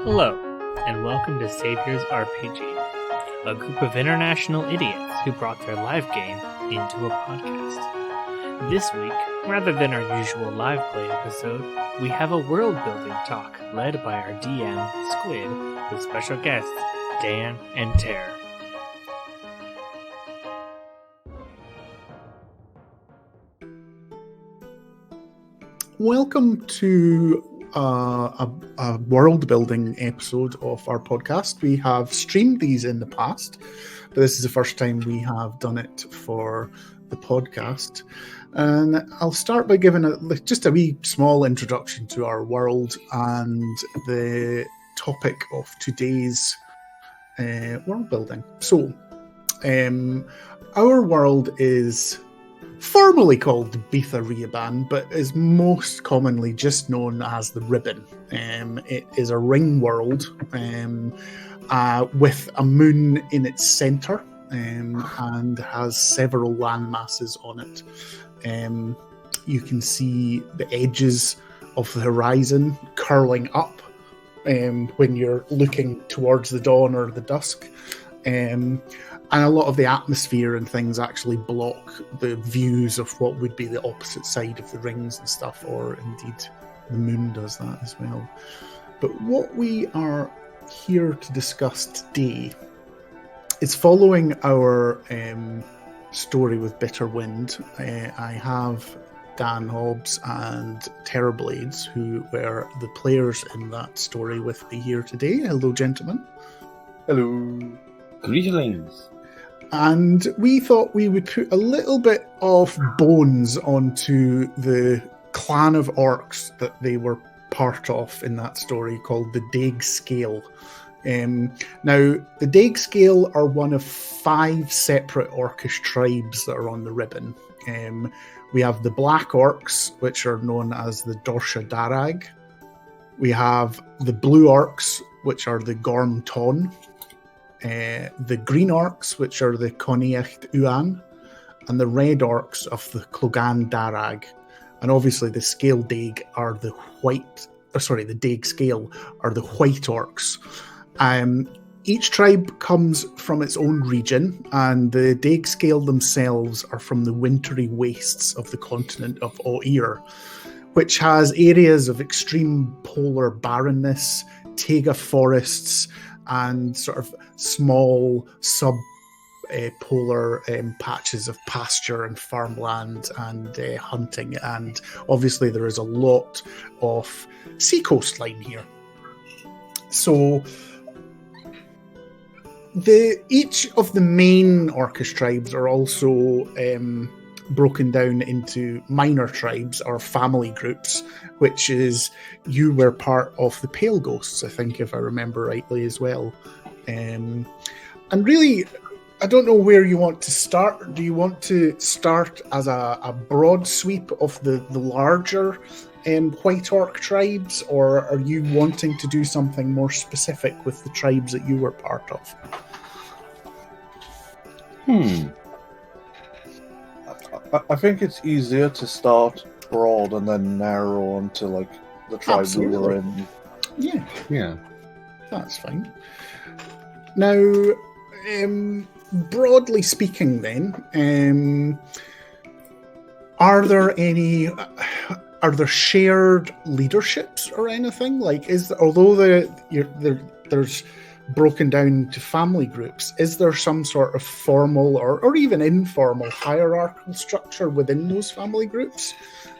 Hello, and welcome to Savior's RPG, a group of international idiots who brought their live game into a podcast. This week, rather than our usual live play episode, we have a world-building talk led by our DM Squid with special guests Dan and Terror. Welcome to a world-building episode of our podcast. We have streamed these in the past, but this is the first time we have done it for the podcast. And I'll start by giving just a wee small introduction to our world and the topic of today's world building. So, our world is formerly called Beatha Reaban, but is most commonly just known as the Ribbon. It is a ring world with a moon in its centre and has several land masses on it. You can see the edges of the horizon curling up when you're looking towards the dawn or the dusk. And a lot of the atmosphere and things actually block the views of what would be the opposite side of the rings and stuff, or indeed the moon does that as well. But what we are here to discuss today is following our story with Bitter Wind. I have Dan Hobbs and Terrorblades, who were the players in that story, with me here today. Hello, gentlemen. Hello. Greetings. And we thought we would put a little bit of bones onto the clan of orcs that they were part of in that story, called the Daig Scale. Now, the Daig Scale are one of 5 separate orcish tribes that are on the Ribbon. We have the Black Orcs, which are known as the Dorsha Darag. We have the Blue Orcs, which are the Gorm Ton. The Green Orcs, which are the Coniecht Uan, and the Red Orcs of the Clogan Darag. And obviously the Scale Daig are the the Daig Scale are the White Orcs. Each tribe comes from its own region, and the Daig Scale themselves are from the wintry wastes of the continent of O'Ir, which has areas of extreme polar barrenness, taiga forests, and sort of small sub-polar patches of pasture and farmland and hunting. And obviously there is a lot of sea coastline here. So each of the main orcish tribes are also broken down into minor tribes or family groups, which is, you were part of the Pale Ghosts, I think, if I remember rightly as well. And really, I don't know where you want to start. Do you want to start as a broad sweep of the larger White Orc tribes, or are you wanting to do something more specific with the tribes that you were part of? I think it's easier to start broad and then narrow onto like the tribe we were in. Yeah. That's fine. Now, broadly speaking then, are there shared leaderships or anything? Like, although there's broken down to family groups, is there some sort of formal or even informal hierarchical structure within those family groups?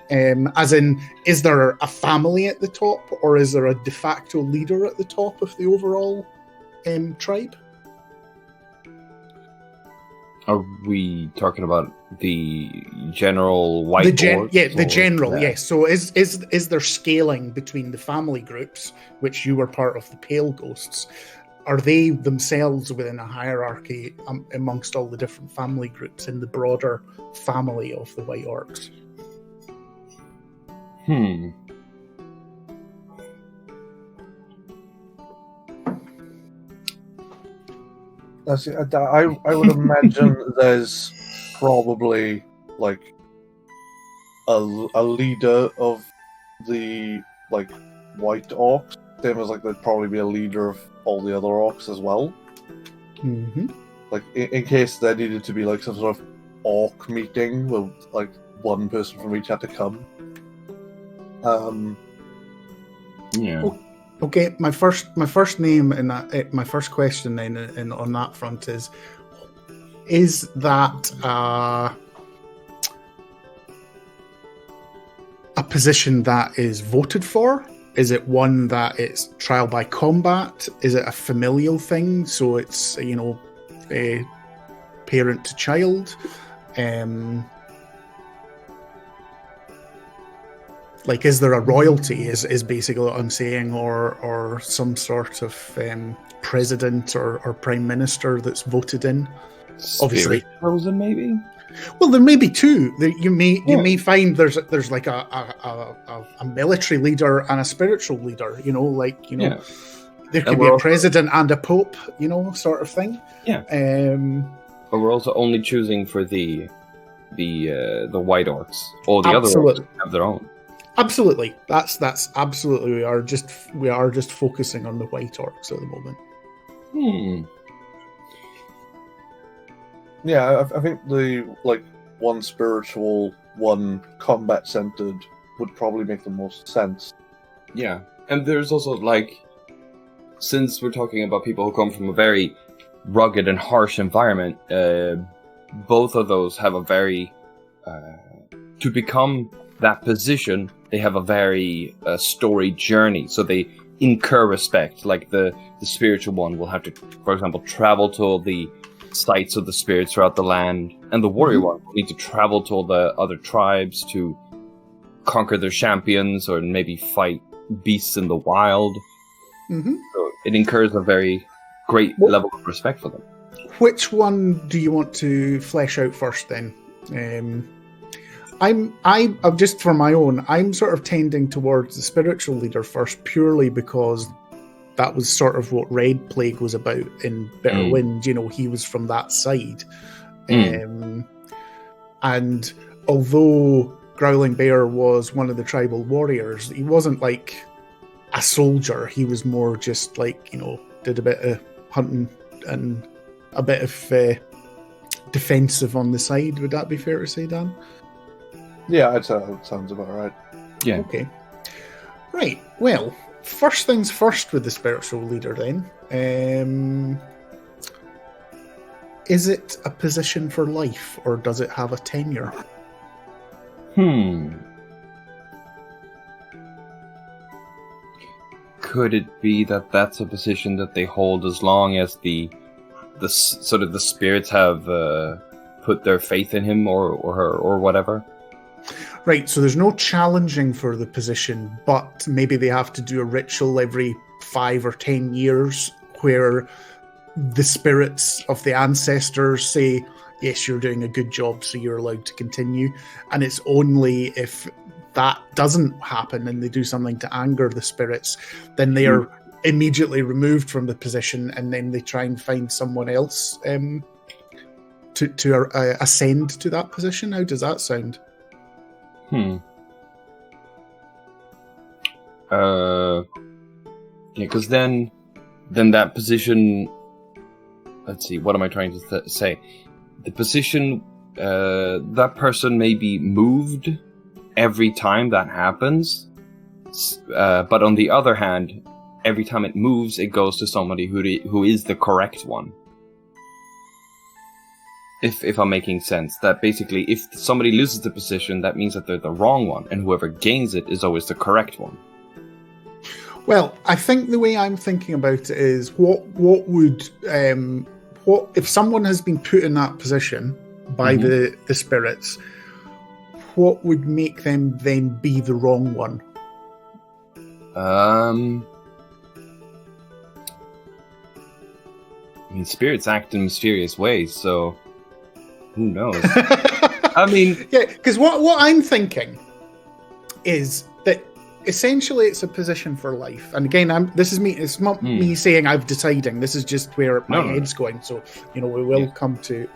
As in, is there a family at the top, or is there a de facto leader at the top of the overall tribe? Are we talking about the general white orcs? Yeah, the general, yes. So is there scaling between the family groups, which you were part of the Pale Ghosts? Are they themselves within a hierarchy amongst all the different family groups in the broader family of the White Orcs? I would imagine there's probably like a leader of the like White Orcs, same as like there'd probably be a leader of all the other orcs as well. Mm-hmm. Like in case there needed to be like some sort of orc meeting where like one person from each had to come. Yeah. Okay, my first name in that my first question then on that front is that a position that is voted for? Is it one that it's trial by combat? Is it a familial thing? So it's, you know, a parent to child? Like, is there a royalty? Is basically what I'm saying, or some sort of president or prime minister that's voted in? Obviously, frozen maybe. Well, there may be two. You may find there's like a military leader and a spiritual leader. You know, like, you know, Yeah. there could be a president and a pope. You know, sort of thing. Yeah. But we're also only choosing for the white orcs. All the other orcs have their own. Absolutely, that's absolutely. We are just focusing on the white orcs at the moment. Yeah, I think the like one spiritual, one combat centered would probably make the most sense. Yeah, and there's also like, since we're talking about people who come from a very rugged and harsh environment, both of those have a very to become that position. They have a very storied journey, so they incur respect. Like the spiritual one will have to, for example, travel to all the sites of the spirits throughout the land, and the warrior one will need to travel to all the other tribes to conquer their champions or maybe fight beasts in the wild. So it incurs a very great level of respect for them. Which one do you want to flesh out first then? I'm just for my own, I'm sort of tending towards the spiritual leader first, purely because that was sort of what Red Plague was about in Bitter Wind. You know, he was from that side. And although Growling Bear was one of the tribal warriors, he wasn't like a soldier. He was more just like, you know, did a bit of hunting and a bit of defensive on the side. Would that be fair to say, Dan? Yeah, I'd say that sounds about right. Yeah. Okay. Right. Well, first things first with the spiritual leader then. Is it a position for life, or does it have a tenure? Could it be that that's a position that they hold as long as the sort of the spirits have put their faith in him or her or whatever? Right, so there's no challenging for the position, but maybe they have to do a ritual every 5 or 10 years where the spirits of the ancestors say, yes, you're doing a good job, so you're allowed to continue. And it's only if that doesn't happen and they do something to anger the spirits, then they are immediately removed from the position, and then they try and find someone else to ascend to that position. How does that sound? Yeah, because then that position. Let's see. What am I trying to say? The position, that person may be moved every time that happens, but on the other hand, every time it moves, it goes to somebody who is the correct one. If I'm making sense, that basically if somebody loses the position, that means that they're the wrong one, and whoever gains it is always the correct one. Well, I think the way I'm thinking about it is what if someone has been put in that position by the spirits, what would make them then be the wrong one? I mean, spirits act in mysterious ways, so who knows? I mean, yeah, because what I'm thinking is that essentially it's a position for life. And again, it's not me saying I'm deciding. This is just where my head's going. So, you know, we will come to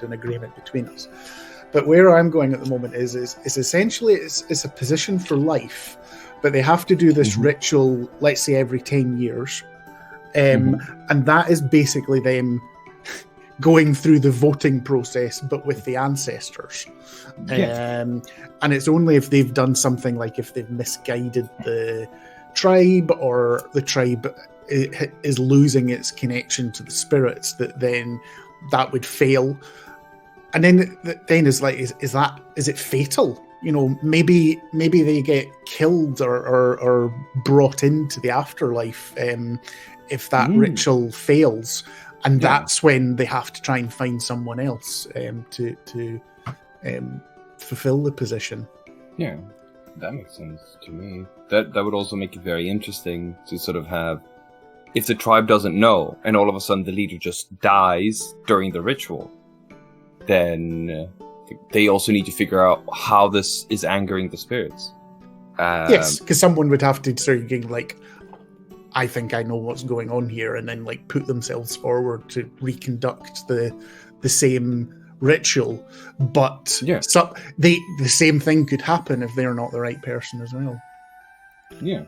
an agreement between us. But where I'm going at the moment is essentially it's a position for life, but they have to do this ritual, let's say every 10 years. And that is basically them going through the voting process, but with the ancestors. And it's only if they've done something like if they've misguided the tribe, or the tribe is losing its connection to the spirits, then that would fail. And then is like, is it fatal? You know, maybe they get killed or brought into the afterlife if that ritual fails, and that's when they have to try and find someone else to fulfill the position. Yeah, that makes sense to me. That would also make it very interesting to sort of have, if the tribe doesn't know, and all of a sudden the leader just dies during the ritual, then they also need to figure out how this is angering the spirits. Yes, because someone would have to sort of go like, I think I know what's going on here, and then like put themselves forward to reconduct the same ritual. But the same thing could happen if they're not the right person as well. Yeah.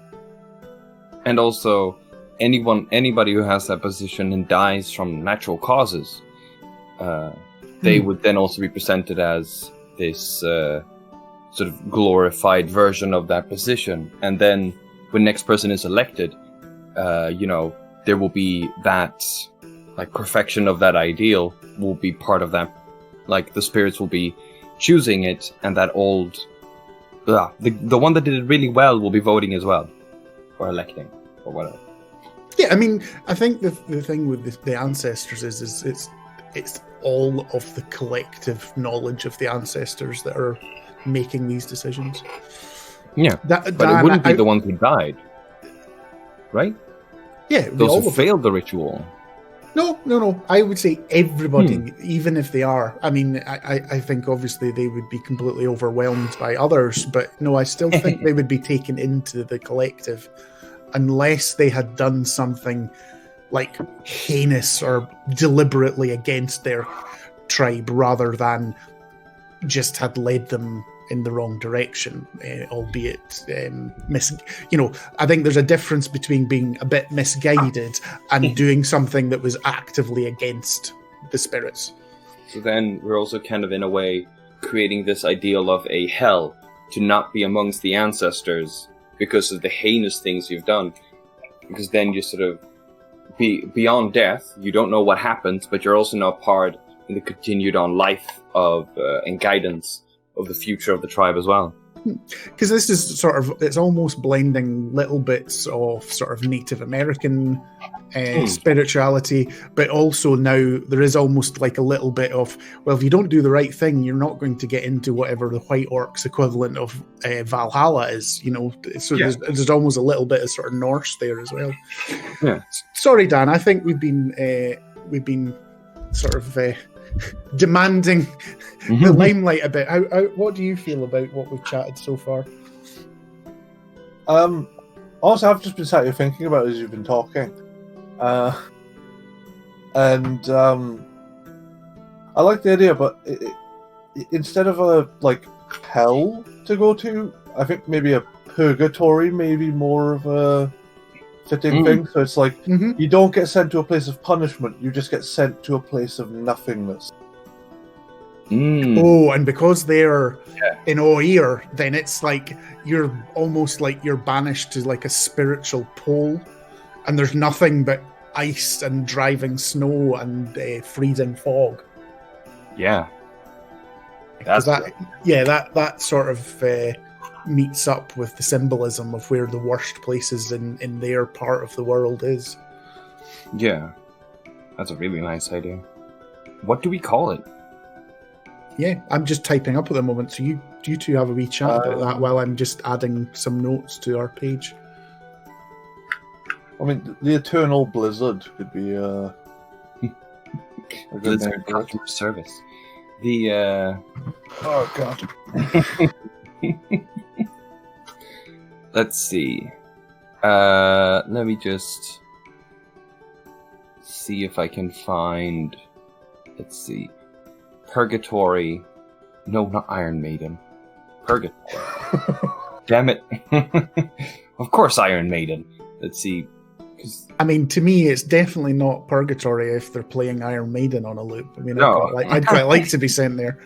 And also, anybody who has that position and dies from natural causes, they would then also be presented as this sort of glorified version of that position. And then when next person is elected, there will be that, like, perfection of that ideal will be part of that. Like, the spirits will be choosing it, and that old... the one that did it really well will be voting as well. Or electing, or whatever. Yeah, I mean, I think the thing with the ancestors is it's all of the collective knowledge of the ancestors that are making these decisions. Yeah, but it wouldn't be the ones who died, right? Yeah, those who failed the ritual. No. I would say everybody, even if they are. I mean, I think obviously they would be completely overwhelmed by others, but no, I still think they would be taken into the collective unless they had done something like heinous or deliberately against their tribe, rather than just had led them in the wrong direction, albeit I think there's a difference between being a bit misguided and doing something that was actively against the spirits. So then we're also kind of, in a way, creating this ideal of a hell to not be amongst the ancestors because of the heinous things you've done. Because then you sort of be beyond death, you don't know what happens, but you're also not part in the continued on life of and guidance of the future of the tribe as well. Because this is sort of, it's almost blending little bits of sort of Native American spirituality, but also now there is almost like a little bit of, well, if you don't do the right thing, you're not going to get into whatever the White Orcs equivalent of Valhalla is, so there's almost a little bit of sort of Norse there as well. Yeah. Sorry, Dan, I think we've been sort of demanding the limelight a bit. How, what do you feel about what we've chatted so far? Also, I've just been sat here thinking about it as you've been talking, and I like the idea, but instead of a hell to go to, I think maybe a purgatory may be more of a fitting thing. So it's like you don't get sent to a place of punishment; you just get sent to a place of nothingness. Oh, and because they're in Oir, then it's like you're almost like you're banished to like a spiritual pole, and there's nothing but ice and driving snow and freezing fog. Yeah, that sort of meets up with the symbolism of where the worst places in their part of the world is. Yeah, that's a really nice idea. What do we call it? Yeah, I'm just typing up at the moment, so you two have a wee chat about that while I'm just adding some notes to our page. I mean, the Eternal Blizzard could be a good Blizzard customer service. The oh god. Let's see. Let me just see if I can find. Let's see. Purgatory. No, not Iron Maiden. Purgatory. Damn it. Of course, Iron Maiden. Let's see. I mean, to me, it's definitely not purgatory if they're playing Iron Maiden on a loop. I mean, No. I'd quite like to be sent there.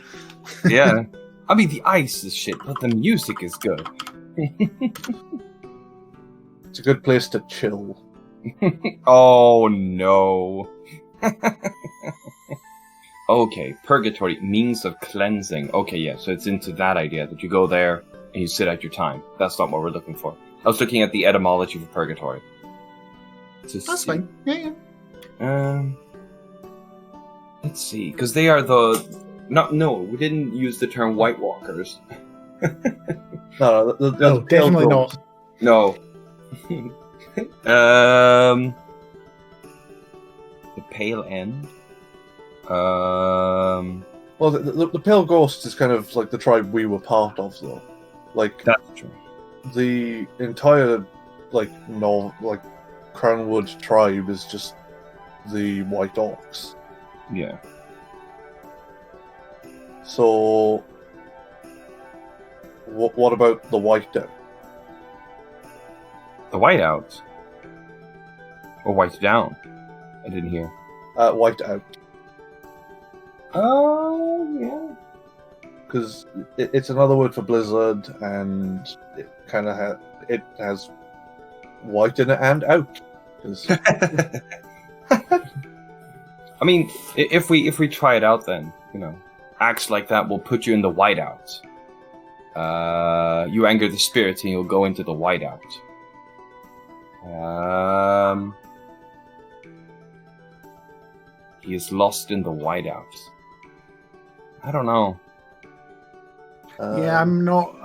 Yeah. I mean, the ice is shit, but the music is good. It's a good place to chill. Oh, no. Okay, purgatory, means of cleansing. Okay, yeah, so it's into that idea that you go there and you sit out your time. That's not what we're looking for. I was looking at the etymology for purgatory. That's fine. Yeah. Let's see, because they are the... No, we didn't use the term White Walkers. No, No, definitely not. No. The Pale End. Well, the Pale Ghosts is kind of like the tribe we were part of, though. Like, That's true. the entire, Crownwood tribe is just the White Orcs. Yeah. So, what about the Whiteout? The Whiteout. Or White Down. I didn't hear. Whiteout. Oh, yeah. Because it's another word for blizzard, and it kind of it has white in it and out. 'Cause- I mean, if we try it out, then acts like that will put you in the whiteout. You anger the spirits, and you'll go into the whiteout. He is lost in the whiteout. I don't know. Yeah, I'm not.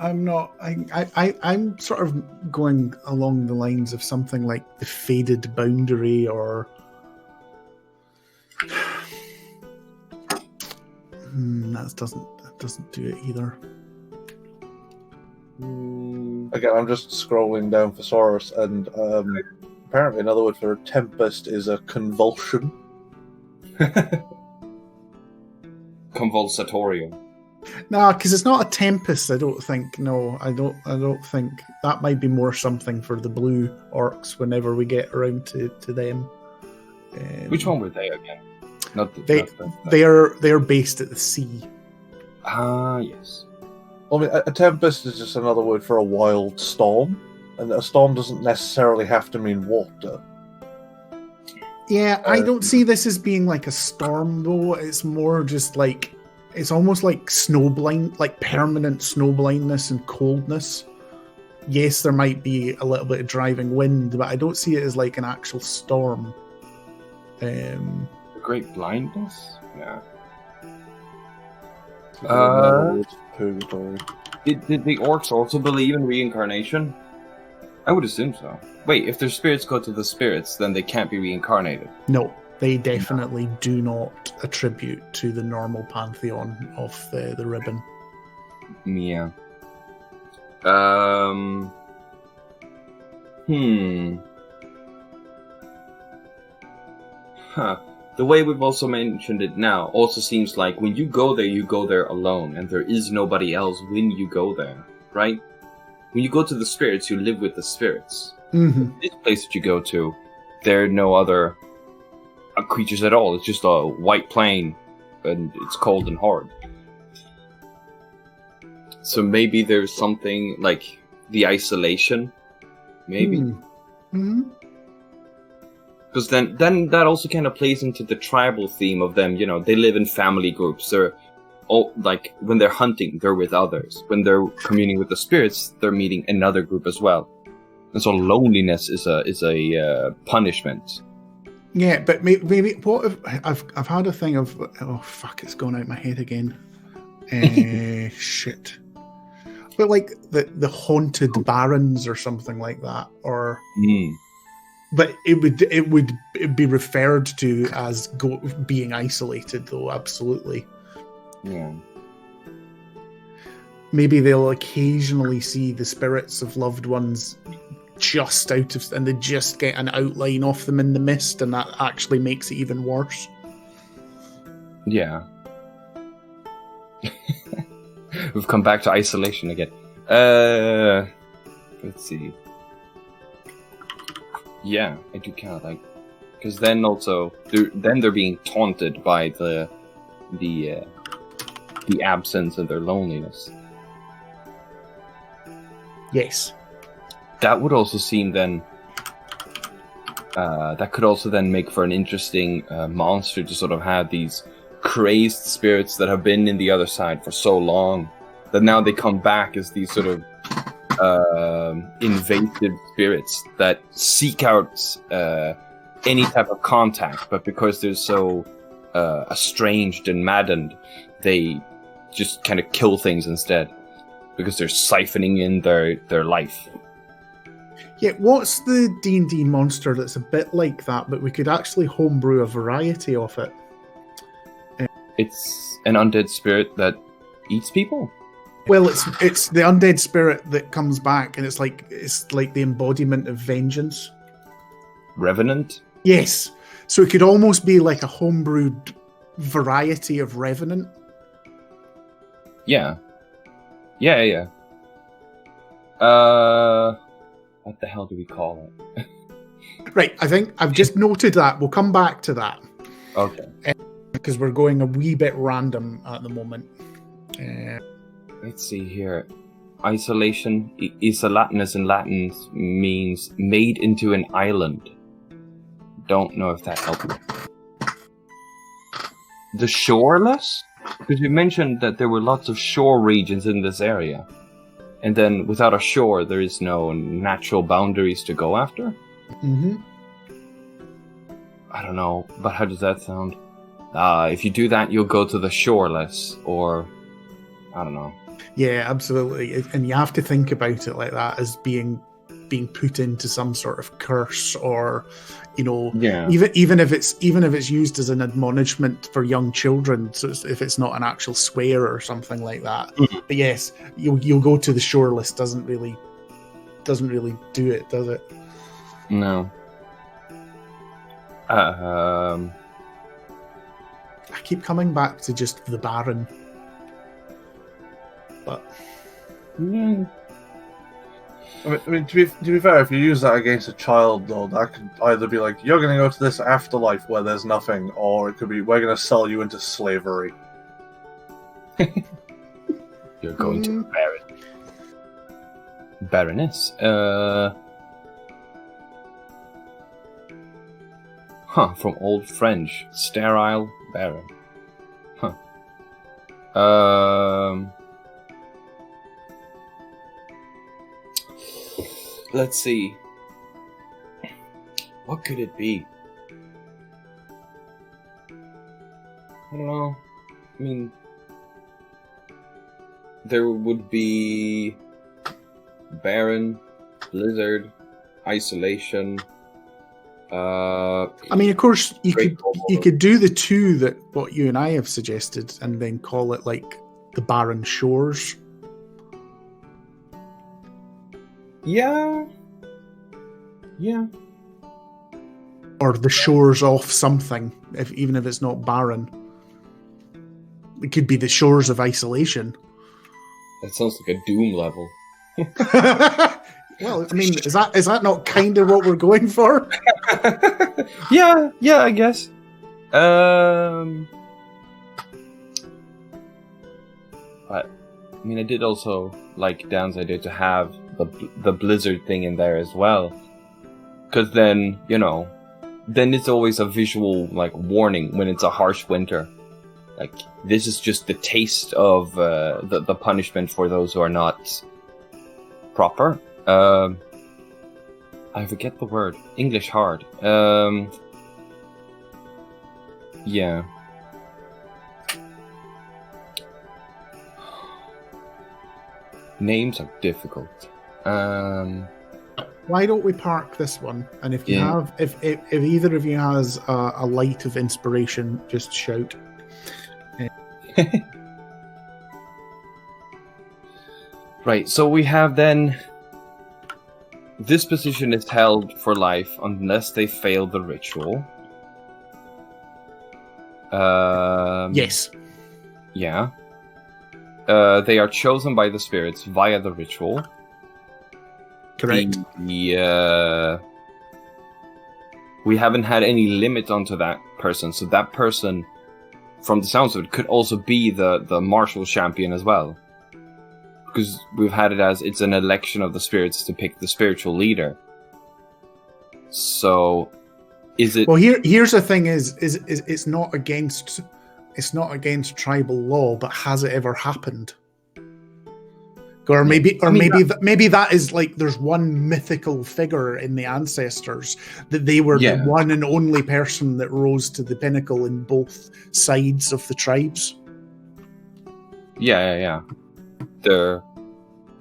I'm sort of going along the lines of something like the faded boundary, or that doesn't do it either. Again, I'm just scrolling down thesaurus, and apparently another word for tempest is a convulsion. Convulsatorium. No, because it's not a tempest. I don't think. No, I don't think that might be more something for the blue orcs whenever we get around to them. Which one were they again? They are based at the sea. Ah, yes. I mean, a tempest is just another word for a wild storm, and a storm doesn't necessarily have to mean water. Yeah, I don't see this as being like a storm though. It's more just like, it's almost like snowblind, like permanent snow blindness and coldness. Yes, there might be a little bit of driving wind, but I don't see it as like an actual storm. Great blindness? Yeah. Purgatory. Did the orcs also believe in reincarnation? I would assume so. Wait, if their spirits go to the spirits, then they can't be reincarnated. No, they definitely do not attribute to the normal pantheon of the ribbon. Yeah. Huh. The way we've also mentioned it now also seems like when you go there alone, and there is nobody else when you go there, right? When you go to the spirits, you live with the spirits. Mm-hmm. This place that you go to, there are no other creatures at all. It's just a white plain, and it's cold and hard. So maybe there's something like the isolation, maybe. Mm-hmm. Because then that also kind of plays into the tribal theme of them. They live in family groups. They're all, like, when they're hunting, they're with others. When they're communing with the spirits, they're meeting another group as well. And so loneliness is a punishment. Yeah, but maybe what if I've had a thing of, oh fuck, it's gone out my head again. Shit. But like the haunted barons or something like that, or. But it would be referred to as being isolated, though. Absolutely. Yeah. Maybe they'll occasionally see the spirits of loved ones just out of, and they just get an outline of them in the mist, and that actually makes it even worse. Yeah. We've come back to isolation again. Let's see. Yeah, I do kind of like, because then also they're being taunted by the absence and their loneliness. Yes. That would also seem then. That could also then make for an interesting monster to sort of have these crazed spirits that have been in the other side for so long that now they come back as these sort of invasive spirits that seek out any type of contact, but because they're so estranged and maddened, they just kind of kill things instead because they're siphoning in their life. Yeah, what's the D&D monster that's a bit like that, but we could actually homebrew a variety of it? It's an undead spirit that eats people. Well, it's the undead spirit that comes back, and it's like the embodiment of vengeance. Revenant? Yes. So it could almost be like a homebrewed variety of Revenant. Yeah. What the hell do we call it? Right, I think I've just noted that. We'll come back to that. Okay. Because we're going a wee bit random at the moment. Let's see here. Isolation. Isolatinus in Latin means made into an island. Don't know if that helped me. The shoreless? Because you mentioned that there were lots of shore regions in this area. And then without a shore, there is no natural boundaries to go after? Mm-hmm. I don't know, but how does that sound? If you do that, you'll go to the shoreless, or... I don't know. Yeah, absolutely. And you have to think about it like that, as being put into some sort of curse, or, you know, Yeah. even if it's used as an admonishment for young children, so if it's not an actual swear or something like that. Mm-hmm. But yes, you'll go to the shoreless doesn't really do it, does it? No. I keep coming back to just the Baron. But I mean, to be fair, if you use that against a child, though, that could either be like, you're going to go to this afterlife where there's nothing, or it could be, we're going to sell you into slavery. You're going to Baron. Baroness. From Old French. Sterile Baron. Let's see. What could it be? I don't know. I mean, there would be Baron, Blizzard, Isolation. I mean, of course, you could do the two that what you and I have suggested, and then call it like the Barren Shores. Yeah. Or the shores off something, even if it's not barren. It could be the shores of isolation. That sounds like a Doom level. Well, I mean, is that not kind of what we're going for? Yeah, I guess. But I mean, I did also like Dan's idea to have the blizzard thing in there as well, because then then it's always a visual like warning when it's a harsh winter. Like, this is just the taste of the punishment for those who are not proper. I forget the word. English hard. Yeah. Names are difficult. Why don't we park this one? And if you have, if either of you has a light of inspiration, just shout. Right, so we have then... This position is held for life unless they fail the ritual. Yes. Yeah. They are chosen by the spirits via the ritual. Correct. We haven't had any limit onto that person, so that person, from the sounds of it, could also be the martial champion as well. Because we've had it as it's an election of the spirits to pick the spiritual leader. So, is it? Well, here's the thing: is it's not against tribal law, but has it ever happened? Or maybe that is like there's one mythical figure in the ancestors that they were the one and only person that rose to the pinnacle in both sides of the tribes. Yeah. They're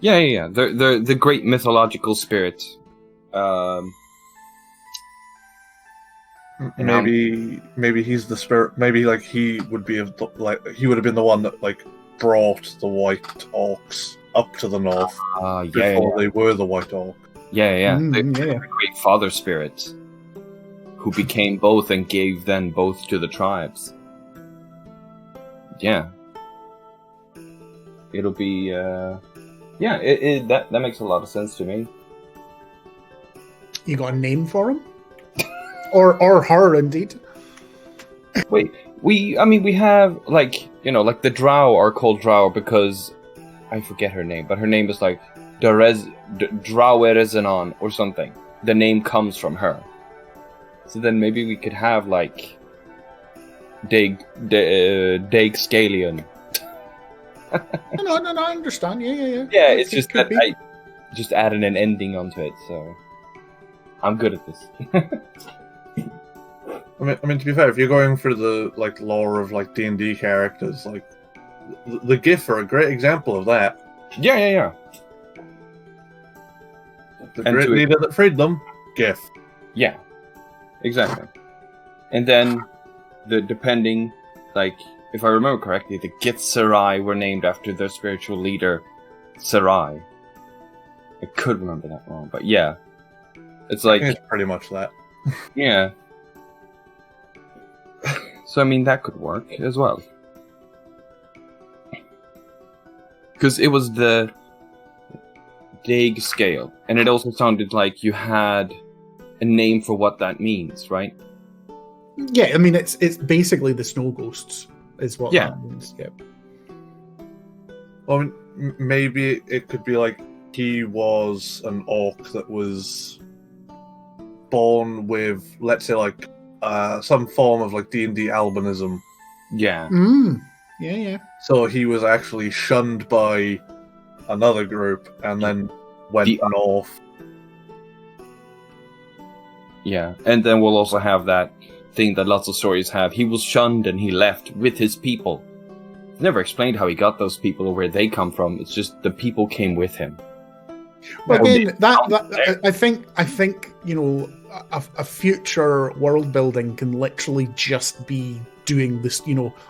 the great mythological spirit. Maybe he's the spirit. Maybe like he would have been the one that like brought the white orcs up to the north before they were the white orc. The great father spirit who became both and gave then both to the tribes. Yeah. It'll be that makes a lot of sense to me. You got a name for him? or her indeed. Wait, we have like the drow are called drow because I forget her name, but her name is like Drowerezenon or something. The name comes from her. So then maybe we could have like Dag Scalion. No, I understand. Yeah. Yeah, it's just that I just added an ending onto it, so I'm good at this. I mean, to be fair, if you're going for the like lore of like D&D characters, like the GIF are a great example of that. Yeah. The great leader that freed them, GIF. Yeah, exactly. And then depending, like, if I remember correctly, the Githzerai were named after their spiritual leader, Sarai. I could remember that wrong, but yeah. It's like... it's pretty much that. Yeah. So, I mean, that could work as well. Because it was the Dag scale, and it also sounded like you had a name for what that means, right? Yeah, I mean, it's basically the snow ghosts, is what that means. Yeah. Well, I mean, maybe it could be like he was an orc that was born with, let's say, like some form of like D&D albinism. Yeah. Yeah. So he was actually shunned by another group and then went north. Yeah, and then we'll also have that thing that lots of stories have. He was shunned and he left with his people. It's never explained how he got those people or where they come from. It's just the people came with him. Well, again, I think a future world building can literally just be doing this.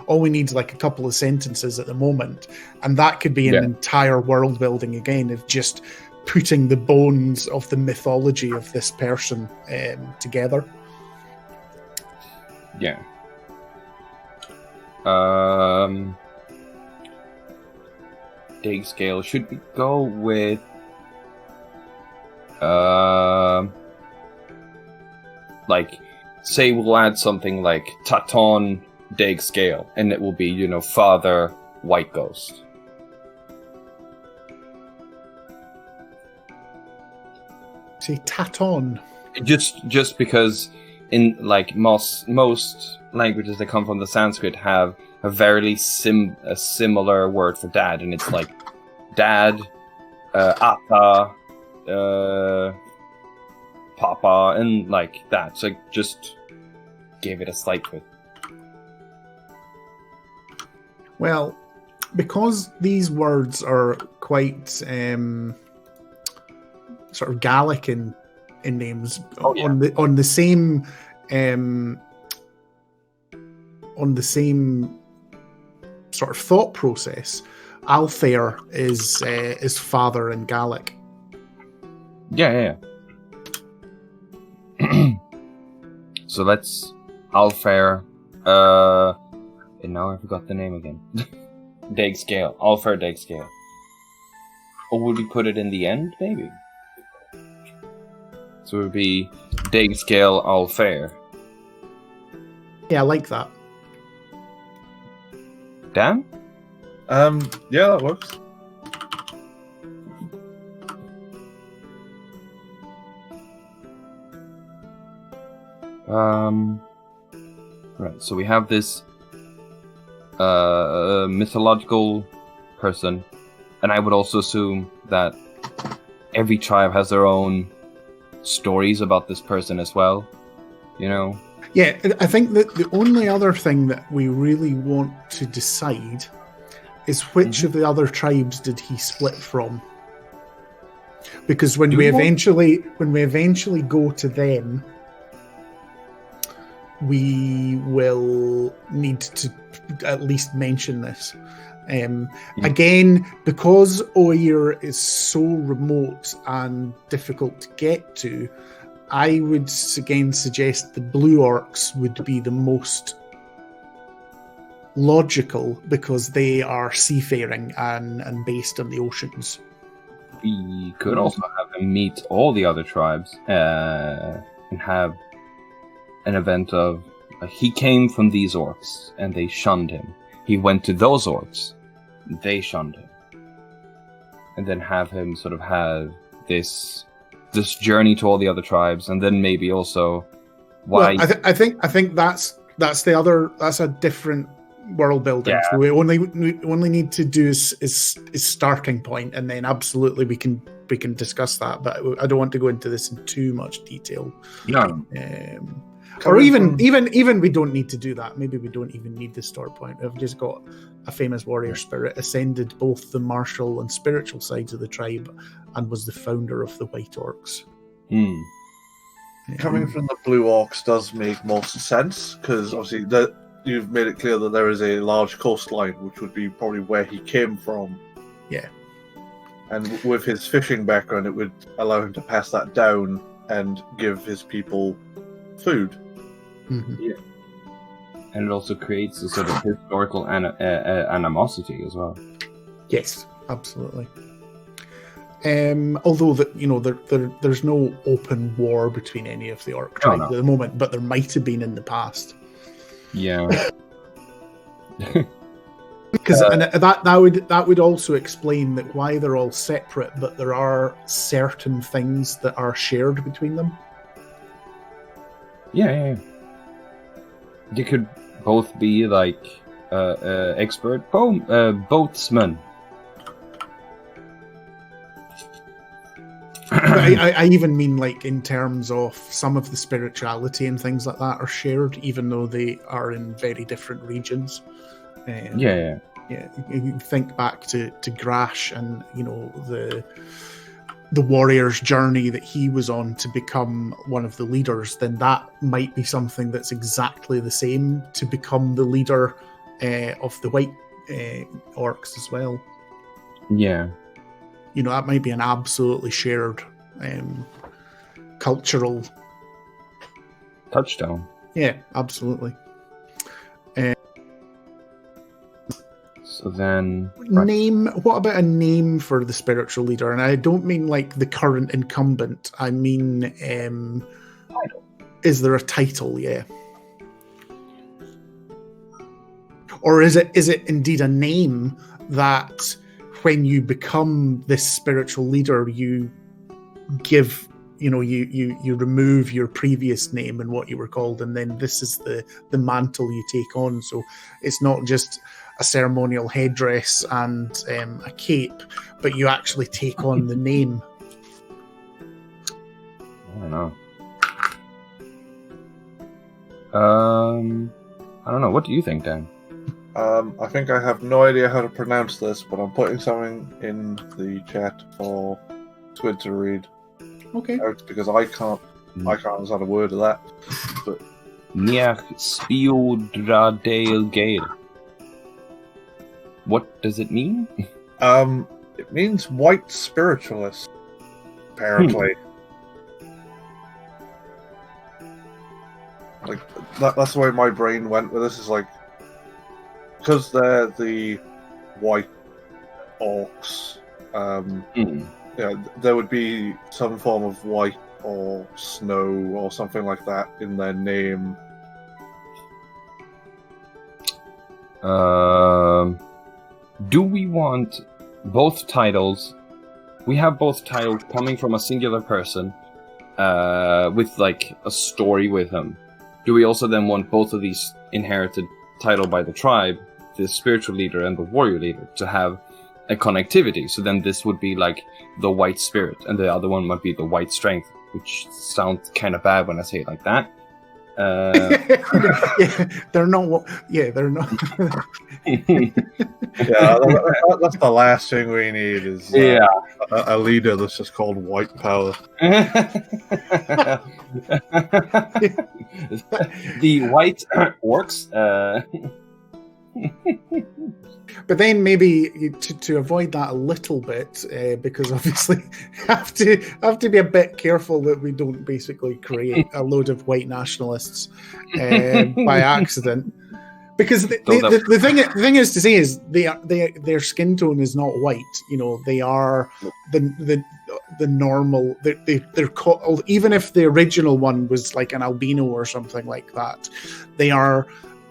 All we need is like a couple of sentences at the moment, and that could be an entire world building again of just putting the bones of the mythology of this person together. Yeah. Dag scale. Should we go with like, say we'll add something like Taton Dag scale, and it will be, Father White Ghost. Say Taton. Just because in like most languages that come from the Sanskrit have a very similar word for dad, and it's like dad, Atta, Papa, and like that. So just gave it a slight twist. Well, because these words are quite sort of Gallic in names, on the same sort of thought process, Alfair is father in Gallic. Yeah. So let's Alfair. And now I forgot the name again. Dag scale. Alfair Dag scale. Or would we put it in the end, maybe? So it would be Dig Scale All Fair. Yeah, I like that. Dan? Yeah, that works. Right, so we have this mythological person, and I would also assume that every tribe has their own stories about this person as well, you know? Yeah, I think that the only other thing that we really want to decide is which of the other tribes did he split from? Because when we eventually go to them, we will need to at least mention this. Again, because Oir is so remote and difficult to get to, I would again suggest the blue orcs would be the most logical because they are seafaring and based on the oceans. We could also have him meet all the other tribes and have an event of he came from these orcs and they shunned him. He went to those orcs, they shunned him, and then have him sort of have this journey to all the other tribes, and then maybe also why. Well, I think that's a different world building. Yeah. So we only need to do is starting point, and then absolutely we can discuss that. But I don't want to go into this in too much detail. No. Or even we don't need to do that. Maybe we don't even need the start point. We've just got a famous warrior spirit ascended both the martial and spiritual sides of the tribe, and was the founder of the White Orcs. Coming from the Blue Orcs does make most sense, because obviously you've made it clear that there is a large coastline, which would be probably where he came from. Yeah. And with his fishing background, it would allow him to pass that down and give his people food. Mm-hmm. Yeah. And it also creates a sort of historical animosity as well. Yes, absolutely. Although there's no open war between any of the orc tribes at the moment, but there might have been in the past. Yeah. Because that would also explain that why they're all separate, but there are certain things that are shared between them. Yeah. They could both be like expert boatsmen. I even mean like in terms of some of the spirituality and things like that are shared, even though they are in very different regions. Yeah. You think back to Grash and the warrior's journey that he was on to become one of the leaders. Then that might be something that's exactly the same to become the leader of the White Orcs as well. Yeah. That might be an absolutely shared cultural touchstone. Yeah, absolutely. So then... What about a name for the spiritual leader? And I don't mean like the current incumbent. I mean, is there a title? Yeah. Or is it indeed a name that when you become this spiritual leader, you give, you remove your previous name and what you were called, and then this is the mantle you take on. So it's not just a ceremonial headdress and a cape, but you actually take on the name. I don't know. I don't know. What do you think, Dan? I think I have no idea how to pronounce this, but I'm putting something in the chat for Squid to read. Okay. Because I can't understand a word of that. But Niach Spiodradale Gale. What does it mean? It means white spiritualist, apparently. Like that's the way my brain went with this. Is like, because they're the white orcs. There would be some form of white or snow or something like that in their name. Do we want both titles? We have both titles coming from a singular person, with like a story with him. Do we also then want both of these inherited title by the tribe, the spiritual leader and the warrior leader, to have a connectivity? So then this would be like the white spirit, and the other one might be the white strength, which sounds kind of bad when I say it like that. Yeah, they're not. Yeah, they're not. Yeah, that's the last thing we need is a leader that's just called White Power. The white orcs. But then maybe to avoid that a little bit, because obviously have to be a bit careful that we don't basically create a load of white nationalists by accident. Because the thing is to say is their skin tone is not white. You know, they are the normal. They're called, even if the original one was like an albino or something like that, they are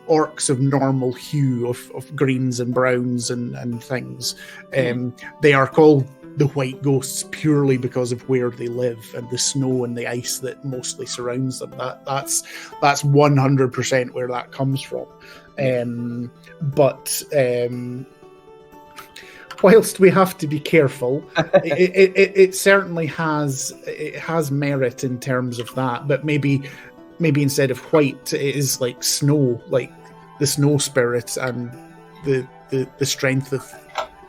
orcs of normal hue of greens and browns and things. They are called the white ghosts purely because of where they live and the snow and the ice that mostly surrounds them. That's 100% where that comes from. But whilst we have to be careful, it certainly has merit in terms of that. But maybe instead of white, it is like snow, like the snow spirit and the strength of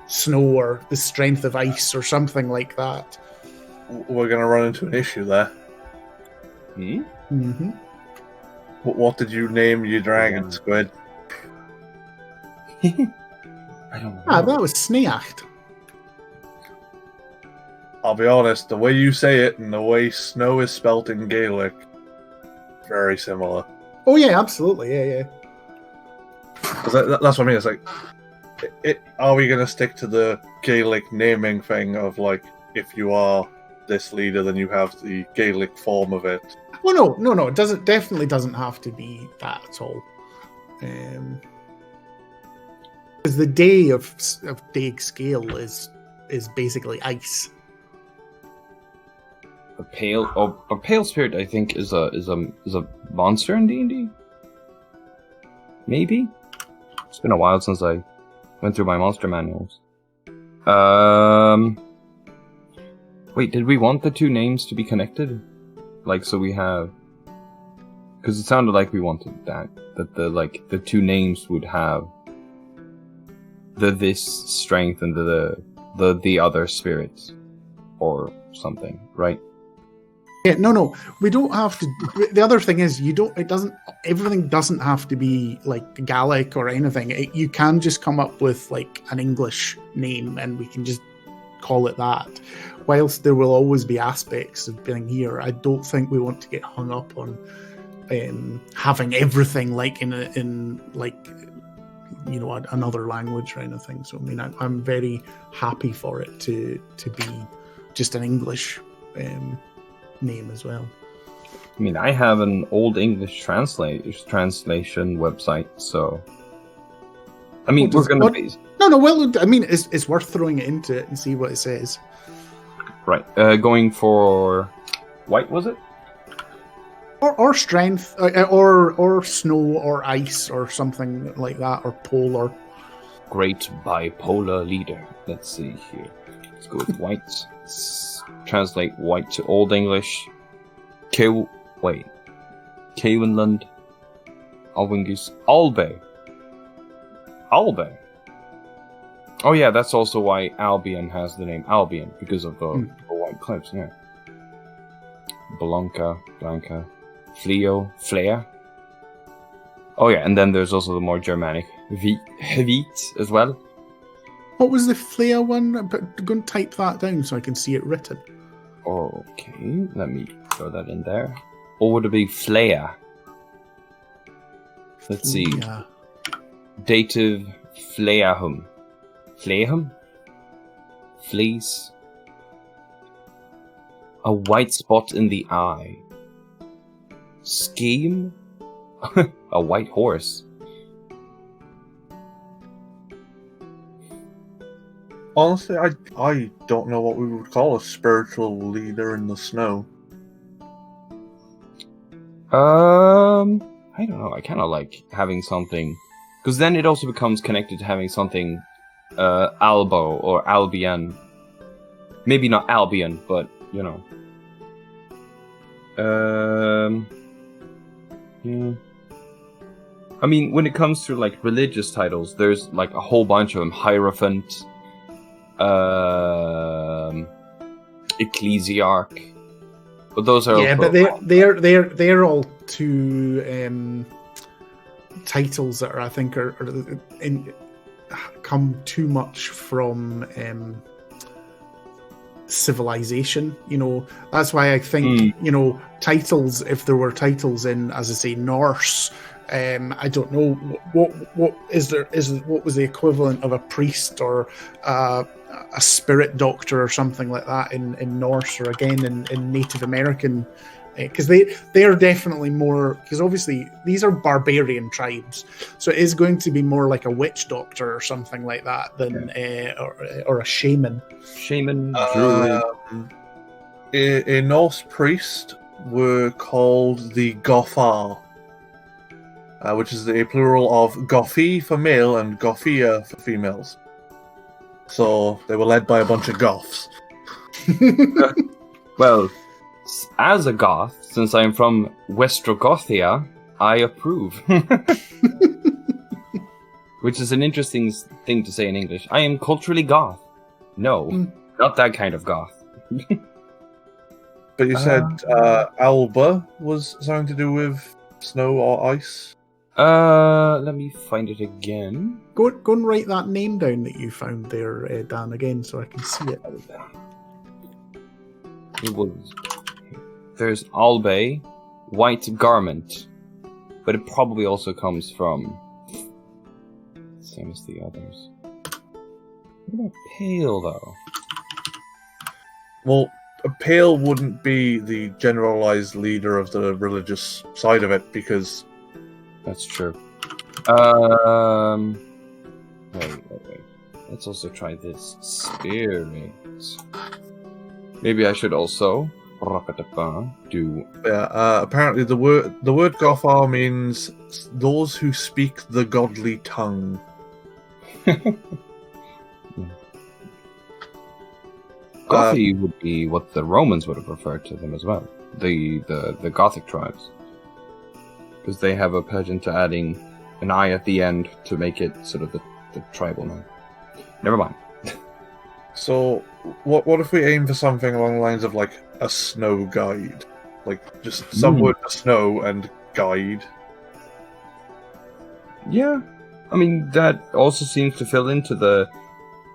snow or the strength of ice or something like that. We're going to run into an issue there. Mm-hmm. What did you name your dragon, Squid? I don't know. That was Sneacht. I'll be honest, the way you say it and the way snow is spelt in Gaelic, very similar. Oh yeah, absolutely, yeah. Because that's what I mean. It's like, are we going to stick to the Gaelic naming thing of like, if you are this leader, then you have the Gaelic form of it? Well, no. It definitely doesn't have to be that at all. Because the day of Daig Scale is basically ice. A pale spirit, I think, is a monster in D&D. Maybe. It's been a while since I went through my monster manuals. Wait, did we want the two names to be connected? Like, so we have, because it sounded like we wanted that the two names would have this strength and the other spirits or something, right? Yeah, no, we don't have to. The other thing is, everything doesn't have to be like Gaelic or anything. You can just come up with like an English name and we can just call it that. Whilst there will always be aspects of being here, I don't think we want to get hung up on having everything like in like, you know, another language or anything. So I mean, I'm very happy for it to be just an English name as well. I mean, I have an old English translation website, so I mean, we're going to be... No, well, I mean, it's worth throwing it into it and see what it says. Right, going for white, was it? Or strength, or snow, or ice, or something like that, or polar. Great bipolar leader. Let's see here. Let's go with white. Translate white to Old English. Kawenland. Alwingus. Albe. Oh yeah, that's also why Albion has the name Albion, because of the white cliffs, yeah. Blanca. Flea. Oh yeah, and then there's also the more Germanic Hvit as well. What was the Flea one? Go and type that down so I can see it written. Okay, let me throw that in there. Or would it be Flea? Let's see. Dative Fleahum. Fleahum? Fleas? A white spot in the eye. Scheme? A white horse. Honestly, I don't know what we would call a spiritual leader in the snow. I don't know. I kind of like having something, because then it also becomes connected to having something, Albo or Albion. Maybe not Albion, but you know. I mean, when it comes to like religious titles, there's like a whole bunch of them. Hierophant, Ecclesiarch. But those are but they're all two titles that are, I think, come too much from civilization. You know, that's why I think titles. If there were titles in, as I say, Norse. I don't know what was the equivalent of a priest or a spirit doctor or something like that in Norse, or again in Native American, because they are definitely more, because obviously these are barbarian tribes, so it is going to be more like a witch doctor or something like that than or a shaman. Druid. A Norse priest were called the Gothar. Which is a plural of Gothi for male and Gothia for females. So they were led by a bunch of Goths. Well, as a Goth, since I'm from Westrogothia, I approve. Which is an interesting thing to say in English. I am culturally Goth. No, not that kind of Goth. But you said Alba was something to do with snow or ice? Let me find it again. Go and write that name down that you found there, Dan, again, so I can see it. It was. There's Albe, white garment, but it probably also comes from. Same as the others. What about pale though? Well, a pale wouldn't be the generalized leader of the religious side of it, because. That's true. Wait. Let's also try this. Spirit. Maybe I should also do. Yeah. Apparently, the word Gothar means those who speak the godly tongue. Gothi would be what the Romans would have referred to them as well. The Gothic tribes. Because they have a pageant to adding an I at the end to make it sort of the tribal name. Never mind. So, what if we aim for something along the lines of like a snow guide? Like just some word for snow and guide? Yeah. I mean, that also seems to fill into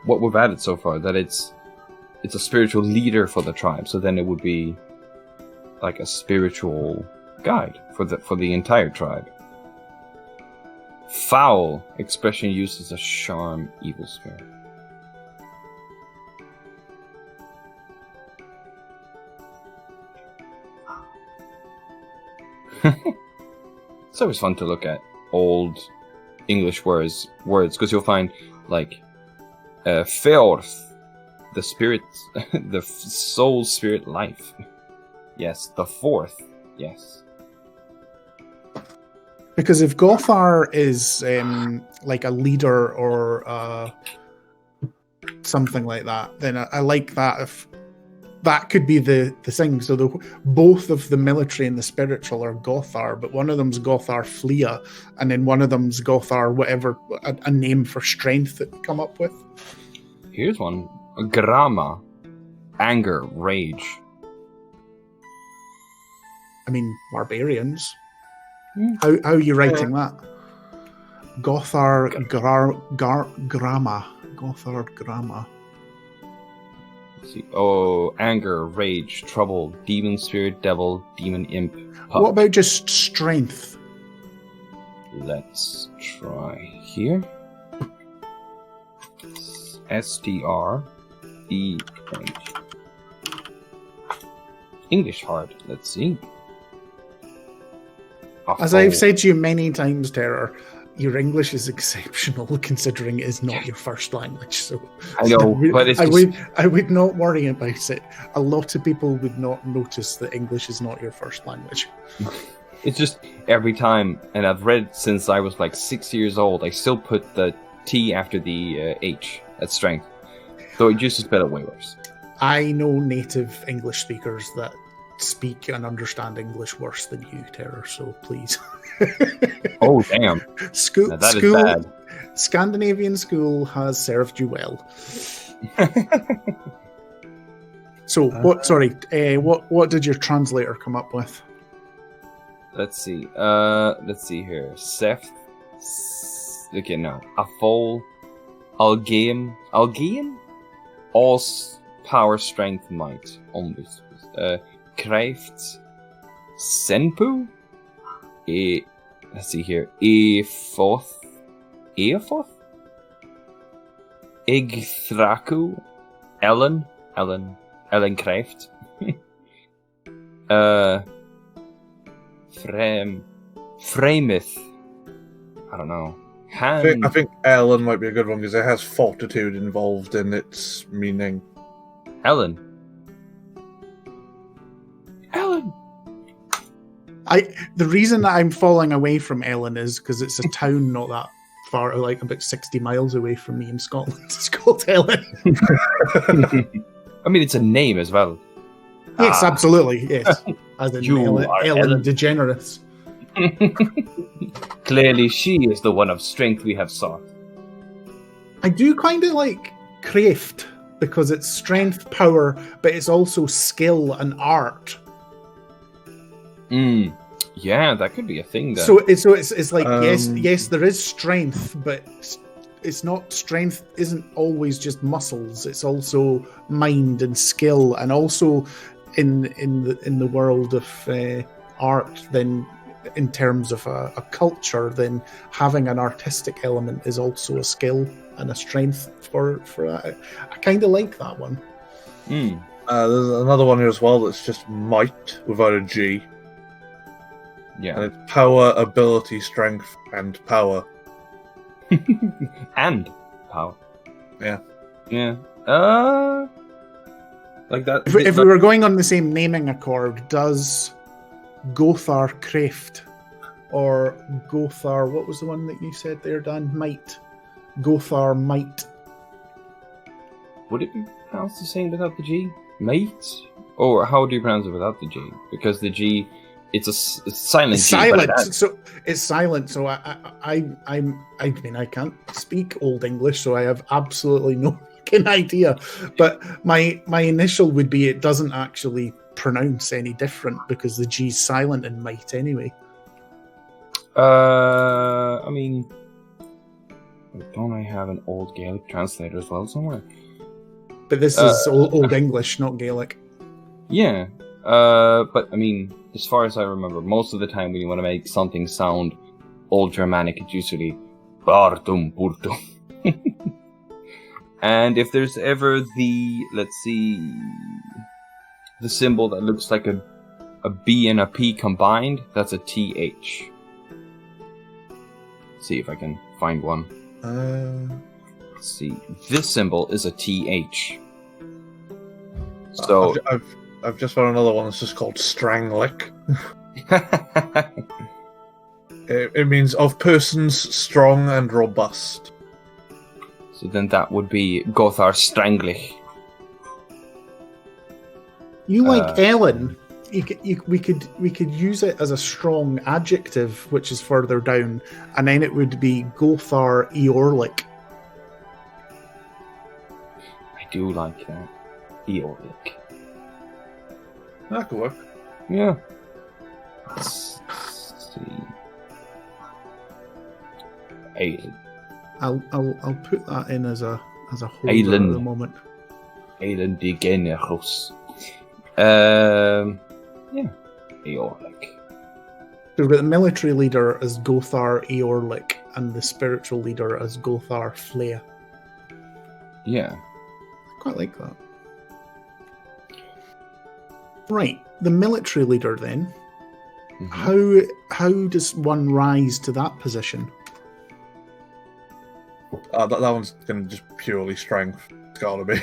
what we've added so far, that it's a spiritual leader for the tribe, so then it would be like a spiritual guide for the entire tribe. Foul, expression used as a charm, evil spirit. It's always fun to look at old English words because you'll find like Feorth, the spirit, the soul, spirit, life. Yes, the fourth. Yes. Because if Gothar is like a leader or something like that, then I like that. If that could be the thing. So both of the military and the spiritual are Gothar, but one of them's Gothar Flea, and then one of them's Gothar whatever, a name for strength that they come up with. Here's one. Grama. Anger, rage. I mean, barbarians. How are you writing that? Gothar Grama. Gothar Grama. Let's see. Oh, anger, rage, trouble, demon spirit, devil, demon imp. Pup. What about just strength? Let's try here. STRENGTH. English hard. Let's see. As I've said to you many times, Terror, your English is exceptional considering it is not your first language. So I know, but it's I would not worry about it. A lot of people would not notice that English is not your first language. It's just every time, and I've read since I was like 6 years old, I still put the T after the H at strength. So it used to spell it way worse. I know native English speakers that speak and understand English worse than you, Terror, so please. Oh, damn. School, now that is bad. Scandinavian school has served you well. So, what did your translator come up with? Let's see. Let's see here. Seth. Okay, no. Afol. Algeum. All power, strength, might. Almost. Kraft. Senpu. Let's see here. Efoth. Igthraku. Ellen Kraft. Frameth. I don't know. I think Ellen might be a good one because it has fortitude involved in its meaning. Ellen. The reason that I'm falling away from Ellen is because it's a town not that far, like about 60 miles away from me in Scotland. It's called Ellen. I mean, it's a name as well. Yes, absolutely. Yes, as in Ellen DeGeneres. Clearly, she is the one of strength we have sought. I do kind of like Kraft because it's strength, power, but it's also skill and art. Yeah, that could be a thing then. So it's like yes, there is strength, but it's not strength. Isn't always just muscles. It's also mind and skill, and also in the world of art. Then, in terms of a culture, then having an artistic element is also a skill and a strength for that. I kind of like that one. There's another one here as well that's just might without a G. Yeah. And it's power, ability, strength, and power. And power. Yeah. Yeah. Like that. If we were going on the same naming accord, does Gothar Kraft or Gothar, what was the one that you said there, Dan? Might. Gothar Might. Would it be pronounced the same without the G? Might? Or how do you pronounce it without the G? Because the G, it's silent. It's G, silent. So it's silent. So I mean, I can't speak Old English, so I have absolutely no fucking idea. But my initial would be it doesn't actually pronounce any different because the G's silent in might anyway. I mean, don't I have an old Gaelic translator as well somewhere? But this is Old English, not Gaelic. Yeah. But I mean, as far as I remember, most of the time when you want to make something sound Old Germanic, it's usually Bartum Burtum. And if there's ever the, let's see, the symbol that looks like a B and a P combined, that's a TH. Let's see if I can find one. Let's see. This symbol is a TH. So I've just found another one that's just called Stranglik. It means of persons strong and robust. So then that would be Gothar Stranglich. You like Ellen? We could use it as a strong adjective, which is further down, and then it would be Gothar Eorlic. I do like that. Eorlic. That could work. Yeah. Let's see. Ailen. I'll put that in as a holder Ailen. at the moment. Ailen de Generos. Yeah. Eorlic. So we've got the military leader as Gothar Eorlic and the spiritual leader as Gothar Flea. Yeah. Quite like that. Right, the military leader then. Mhm. How does one rise to that position? That one's going to just purely strength. It's got to be.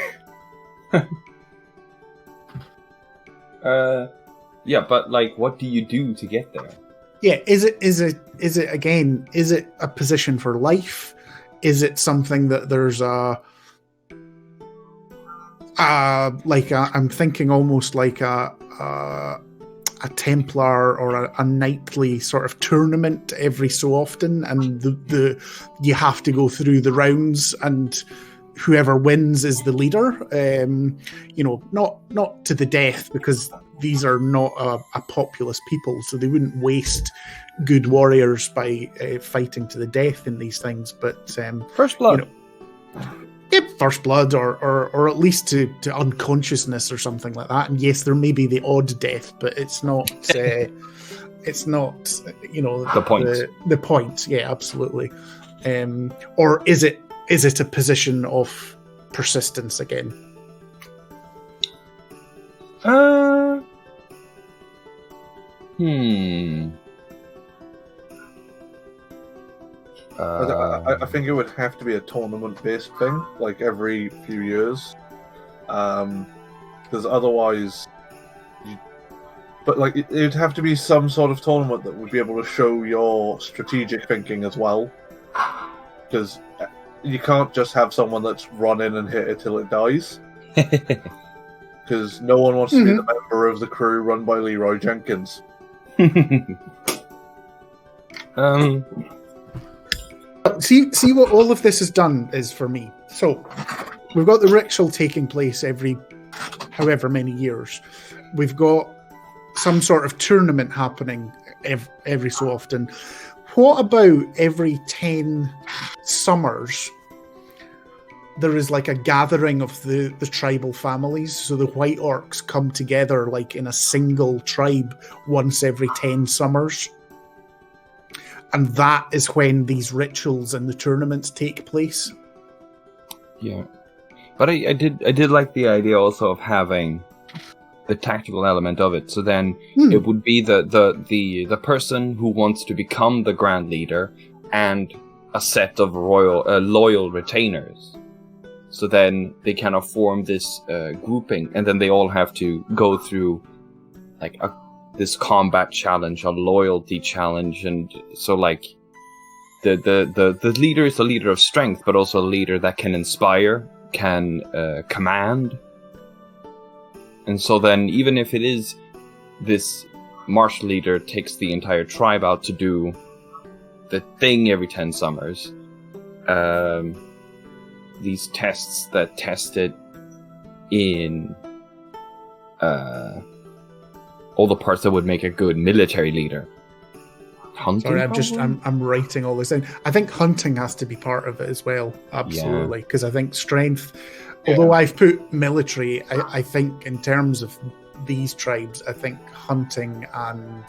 Yeah, but like, what do you do to get there? Yeah, is it a position for life? Is it something that there's I'm thinking almost like a Templar or a nightly sort of tournament every so often, and the you have to go through the rounds, and whoever wins is the leader. Not to the death, because these are not a populous people, so they wouldn't waste good warriors by fighting to the death in these things. But First blood. First blood, or at least to unconsciousness or something like that. And yes, there may be the odd death, but it's not. It's not. The point. The point. Yeah, absolutely. Or is it a position of persistence again? I think it would have to be a tournament-based thing, like every few years, because otherwise, it would have to be some sort of tournament that would be able to show your strategic thinking as well, because you can't just have someone that's run in and hit it till it dies, because no one wants to be the member of the crew run by Leroy Jenkins. See what all of this has done is for me. So we've got the ritual taking place every however many years. We've got some sort of tournament happening every so often. What about every 10 summers? There is like a gathering of the tribal families. So the White Orcs come together like in a single tribe once every 10 summers. And that is when these rituals and the tournaments take place. Yeah, but I did like the idea also of having the tactical element of it. So then it would be the person who wants to become the Grand Leader and a set of loyal retainers. So then they kind of form this grouping, and then they all have to go through like this combat challenge, a loyalty challenge, and so like the leader is a leader of strength, but also a leader that can inspire, can command. And so then, even if it is this martial leader takes the entire tribe out to do the thing every 10 summers, these tests that test it in all the parts that would make a good military leader. Hunting? Sorry, I'm writing all this down. I think hunting has to be part of it as well. Absolutely, because I think strength. Although I've put military, I think in terms of these tribes, I think hunting and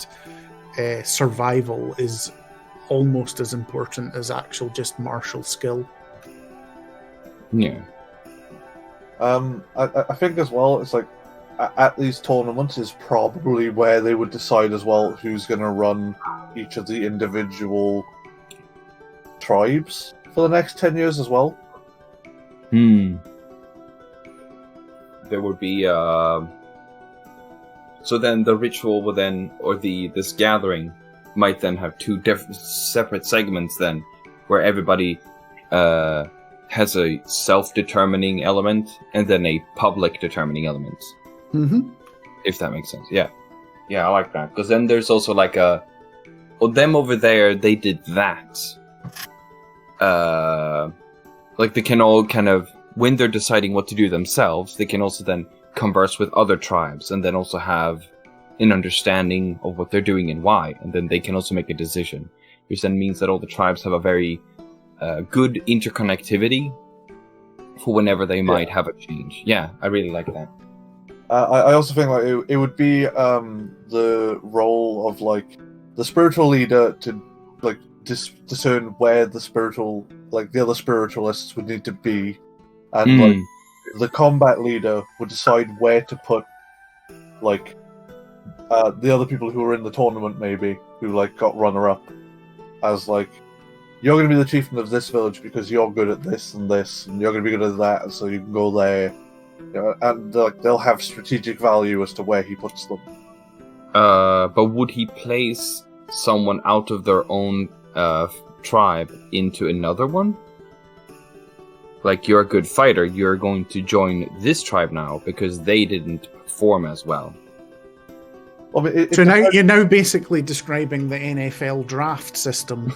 survival is almost as important as actual just martial skill. Yeah. I think as well, it's like at these tournaments is probably where they would decide as well who's going to run each of the individual tribes for the next 10 years as well. There would be so then the ritual would then, or this gathering might then have two separate segments then, where everybody has a self-determining element and then a public determining element. If that makes sense. Yeah, I like that, because then there's also like them over there, they did that. Like they can all kind of, when they're deciding what to do themselves, they can also then converse with other tribes and then also have an understanding of what they're doing and why, and then they can also make a decision, which then means that all the tribes have a very good interconnectivity for whenever they might have a change. Yeah, I really like that. I also think like it would be the role of like the spiritual leader to like discern where the spiritual, like the other spiritualists would need to be, and like the combat leader would decide where to put like the other people who were in the tournament, maybe, who like got runner-up, as like, you're going to be the chieftain of this village because you're good at this, and you're going to be good at that, so you can go there. And they'll have strategic value as to where he puts them. But would he place someone out of their own tribe into another one? Like, you're a good fighter, you're going to join this tribe now because they didn't perform as well. Well, I mean, so now you're now basically describing the NFL draft system.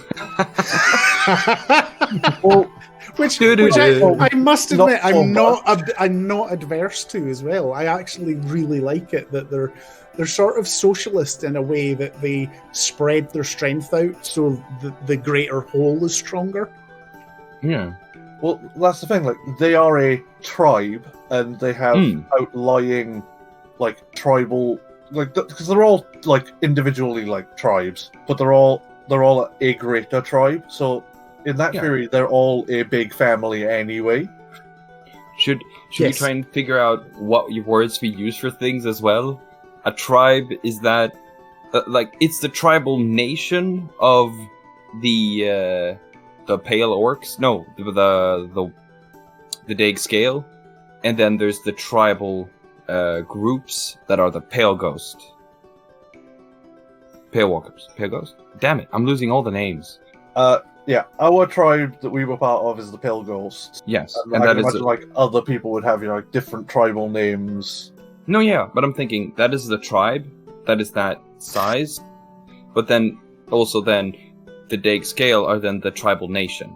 well, which I must admit I'm not adverse to as well. I actually really like it that they're sort of socialist in a way that they spread their strength out so the greater whole is stronger. Yeah. Well, that's the thing. Like, they are a tribe, and they have outlying, like, tribal, like, because they're all like individually like tribes, but they're all a greater tribe. So in that theory, they're all a big family anyway. Should we try and figure out what words we use for things as well? A tribe is that like it's the tribal nation of the pale orcs. No, the Daig scale, and then there's the tribal groups that are the pale ghost, pale walkers, pale ghost. Damn it, I'm losing all the names. Yeah, our tribe that we were part of is the Pale Ghosts. Yes, and I can imagine like other people would have like different tribal names. No, yeah, but I'm thinking that is the tribe, that is that size, but then also then the Daig scale are then the tribal nation.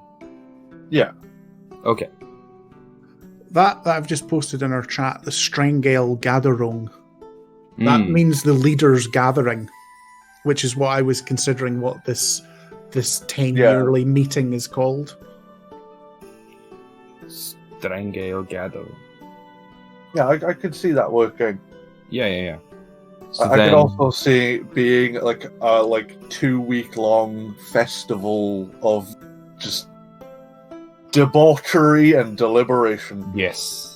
Yeah. Okay. That I've just posted in our chat, the Strengale Gatherung. That means the leaders gathering, which is what I was considering what this 10-yearly meeting is called. Strengale Gather. Yeah, I could see that working. Yeah. So I could also see it being like a 2-week-long festival of just debauchery and deliberation. Yes.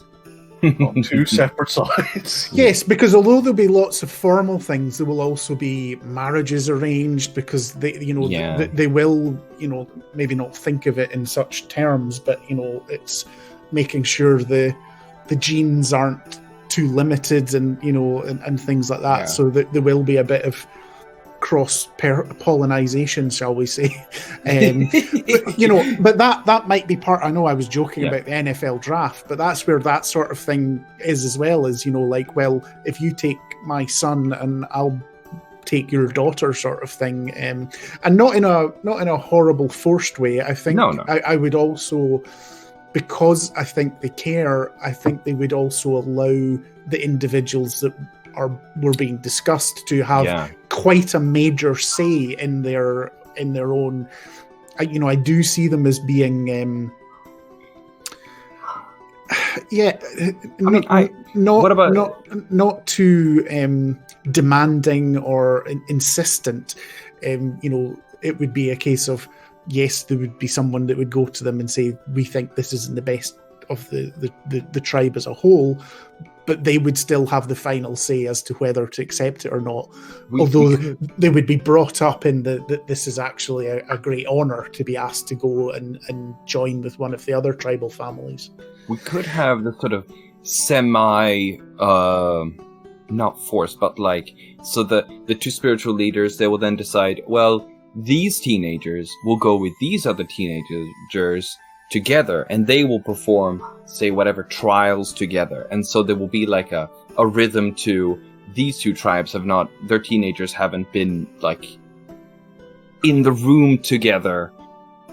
On 2 separate sides. Yes, because although there'll be lots of formal things, there will also be marriages arranged because they will, maybe not think of it in such terms, but it's making sure the genes aren't too limited and and things like that. Yeah. So that there will be a bit of cross pollination, shall we say? But that might be part. I know I was joking about the NFL draft, but that's where that sort of thing is as well. Is well, if you take my son and I'll take your daughter, sort of thing, and not in a horrible forced way. I think I would also, because I think they care, I think they would also allow the individuals that were being discussed to have quite a major say in their own. I do see them as being not too demanding or insistent. It would be a case of, yes, there would be someone that would go to them and say, we think this isn't the best of the tribe as a whole, but they would still have the final say as to whether to accept it or not. Although they would be brought up in that this is actually a great honour to be asked to go and join with one of the other tribal families. We could have the sort of semi, not forced, but so the 2 spiritual leaders, they will then decide, well, these teenagers will go with these other teenagers together, and they will perform, say, whatever trials together. And so there will be a rhythm to these 2 tribes their teenagers haven't been in the room together,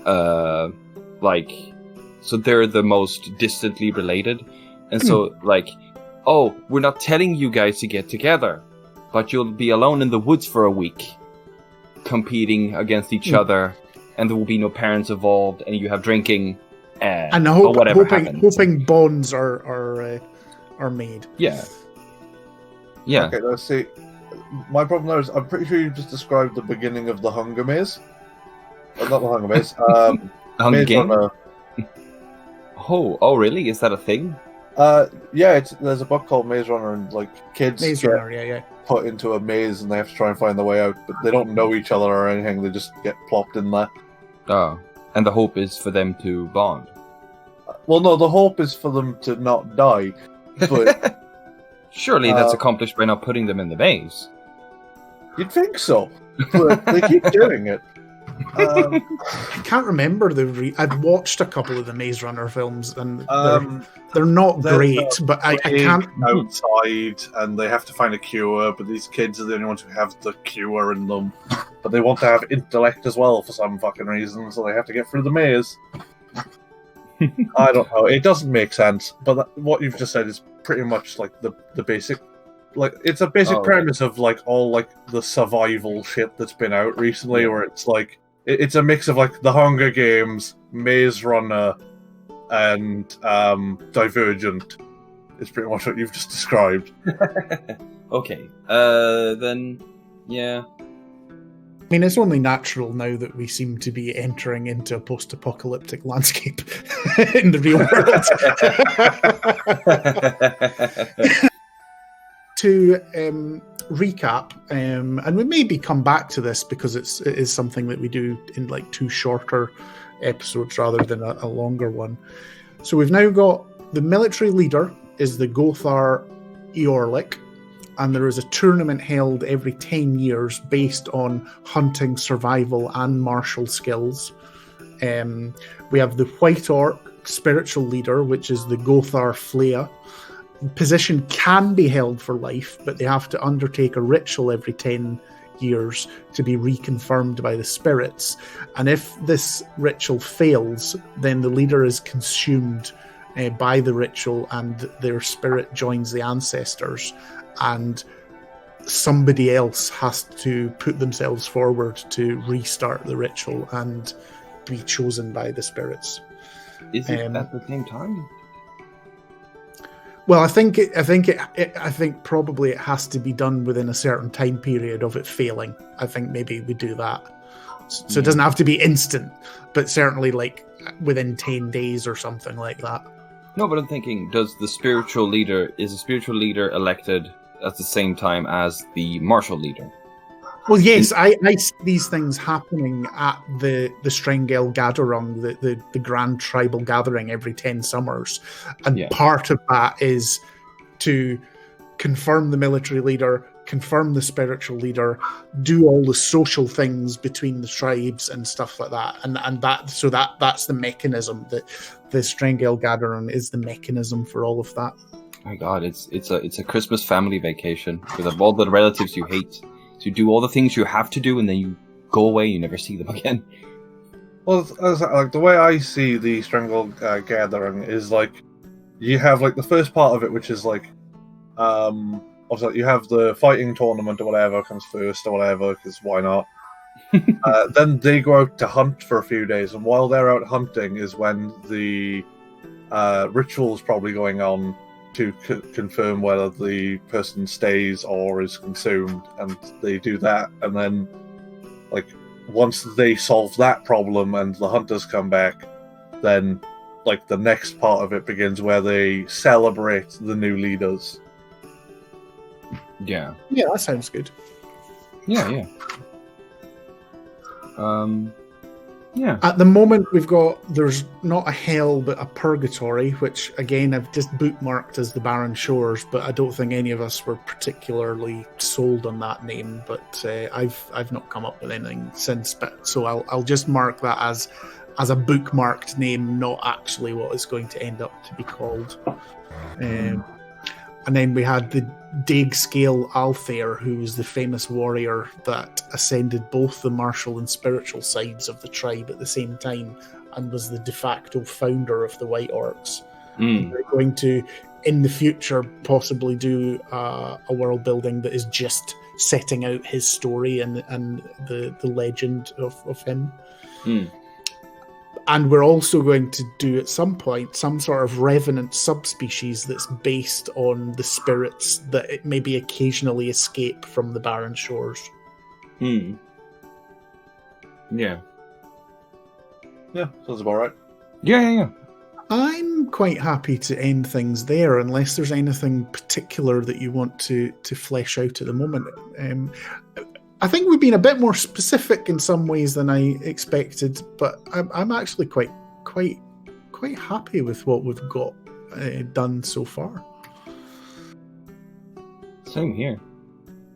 so they're the most distantly related. And so oh, we're not telling you guys to get together, but you'll be alone in the woods for a week, competing against each other, and there will be no parents involved, and you have drinking, and hoping bonds are made. Yeah. Okay, let's see. My problem there is, I'm pretty sure you just described the beginning of the Hunger Maze. Not the Hunger Maze. Hunger Game. Oh, really? Is that a thing? Yeah, there's a book called Maze Runner, and like kids Maze get Runner, yeah. put into a maze and they have to try and find their way out, but they don't know each other or anything. They just get plopped in there. Oh, and the hope is for them to bond. Well, no, the hope is for them to not die, but Surely that's accomplished by not putting them in the maze. you'd think so. But they keep doing it. I can't remember I've watched a couple of the Maze Runner films, and they're not great, but I can't. Outside, and they have to find a cure, but these kids are the only ones who have the cure in them. But they want to have intellect as well for some fucking reason, so they have to get through the maze. I don't know. It doesn't make sense, but what you've just said is pretty much like the basic. Like, it's a basic premise of like all like the survival shit that's been out recently, where it's like it's a mix of like the Hunger Games, Maze Runner, and Divergent. It's pretty much what you've just described. Okay. Then, yeah. I mean, it's only natural now that we seem to be entering into a post-apocalyptic landscape in the real world. To recap, and we maybe come back to this because it is something that we do in like 2 shorter episodes rather than a longer one. So we've now got the military leader is the Gothar Eorlik, and there is a tournament held every 10 years based on hunting, survival, and martial skills. We have the White Orc spiritual leader, which is the Gothar Flea. Position can be held for life, but they have to undertake a ritual every 10 years to be reconfirmed by the spirits. And if this ritual fails, then the leader is consumed by the ritual and their spirit joins the ancestors, and somebody else has to put themselves forward to restart the ritual and be chosen by the spirits. Is it at the same time? Well, I think probably it has to be done within a certain time period of it failing. I think maybe we do that. So it doesn't have to be instant, but certainly like within 10 days or something like that. No, but I'm thinking, is the spiritual leader elected at the same time as the martial leader? Well, yes, I see these things happening at the Strengel Gadarung, the grand tribal gathering every 10 summers. And part of that is to confirm the military leader, confirm the spiritual leader, do all the social things between the tribes and stuff like that. And that's the mechanism. That the Strengel Gadarung is the mechanism for all of that. My God, it's a Christmas family vacation with all the relatives you hate. To do all the things you have to do, and then you go away, you never see them again. Well, like the way I see the Strangle Gathering is like you have like the first part of it, which is like also you have the fighting tournament or whatever comes first or whatever, because why not? Then they go out to hunt for a few days, and while they're out hunting is when the ritual's probably going on to confirm whether the person stays or is consumed, and they do that, and then like once they solve that problem and the hunters come back, then like the next part of it begins where they celebrate the new leaders. Yeah, that sounds good. Yeah. At the moment, there's not a hell but a purgatory, which again I've just bookmarked as the Barren Shores, but I don't think any of us were particularly sold on that name. But I've not come up with anything since, but so I'll just mark that as a bookmarked name, not actually what it's going to end up to be called. And then we had the Daig Scale Althair, who was the famous warrior that ascended both the martial and spiritual sides of the tribe at the same time, and was the de facto founder of the White Orcs. They're going to, in the future, possibly do a world building that is just setting out his story and the legend of him. And we're also going to do at some point some sort of revenant subspecies that's based on the spirits that it maybe occasionally escape from the Barren Shores. Yeah, sounds about right. Yeah. I'm quite happy to end things there, unless there's anything particular that you want to flesh out at the moment. I think we've been a bit more specific in some ways than I expected, but I'm actually quite happy with what we've got done so far. Same here.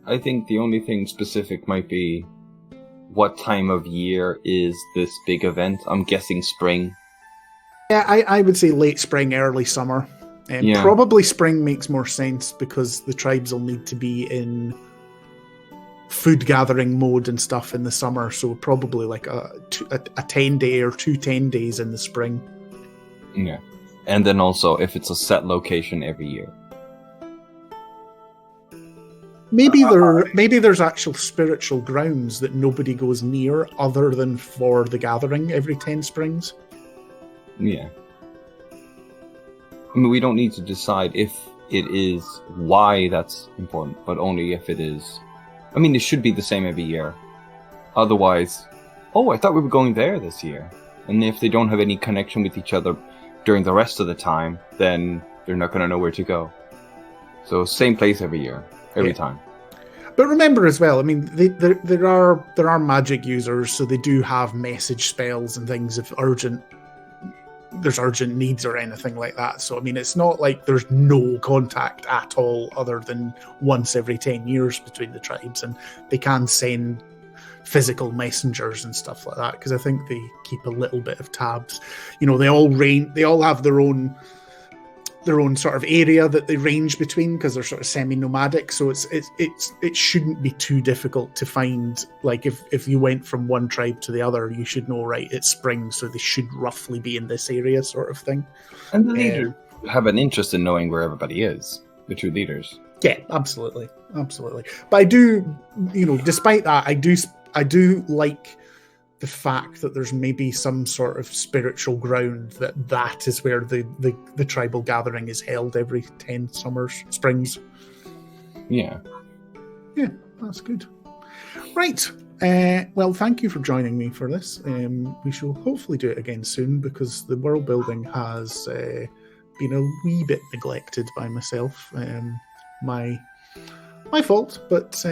I think the only thing specific might be what time of year is this big event. I'm guessing spring. Yeah, I would say late spring, early summer. Probably spring makes more sense because the tribes will need to be in food gathering mode and stuff in the summer, so probably like a 10-day or 2 10 days in the spring. Yeah. And then also if it's a set location every year. Maybe there's actual spiritual grounds that nobody goes near other than for the gathering every 10 springs. Yeah. I mean, we don't need to decide if it is why that's important, but only if it is. I mean, it should be the same every year. Otherwise, I thought we were going there this year. And if they don't have any connection with each other during the rest of the time, then they're not going to know where to go. So same place every year, every time. But remember as well, I mean, there are magic users, so they do have message spells and things if there's urgent needs or anything like that. So I mean, it's not like there's no contact at all other than once every 10 years between the tribes, and they can send physical messengers and stuff like that because I think they keep a little bit of tabs. You know, they all have their own sort of area that they range between because they're sort of semi-nomadic, so it shouldn't be too difficult to find. Like if you went from one tribe to the other, you should know, right, it's spring, so they should roughly be in this area, sort of thing. And the leaders have an interest in knowing where everybody is, the two leaders. Yeah, absolutely. But I do, despite that, I do like the fact that there's maybe some sort of spiritual ground that is where the tribal gathering is held every 10 springs. Yeah, that's good. Right. Well, thank you for joining me for this. We shall hopefully do it again soon because the world building has been a wee bit neglected by myself. My fault, but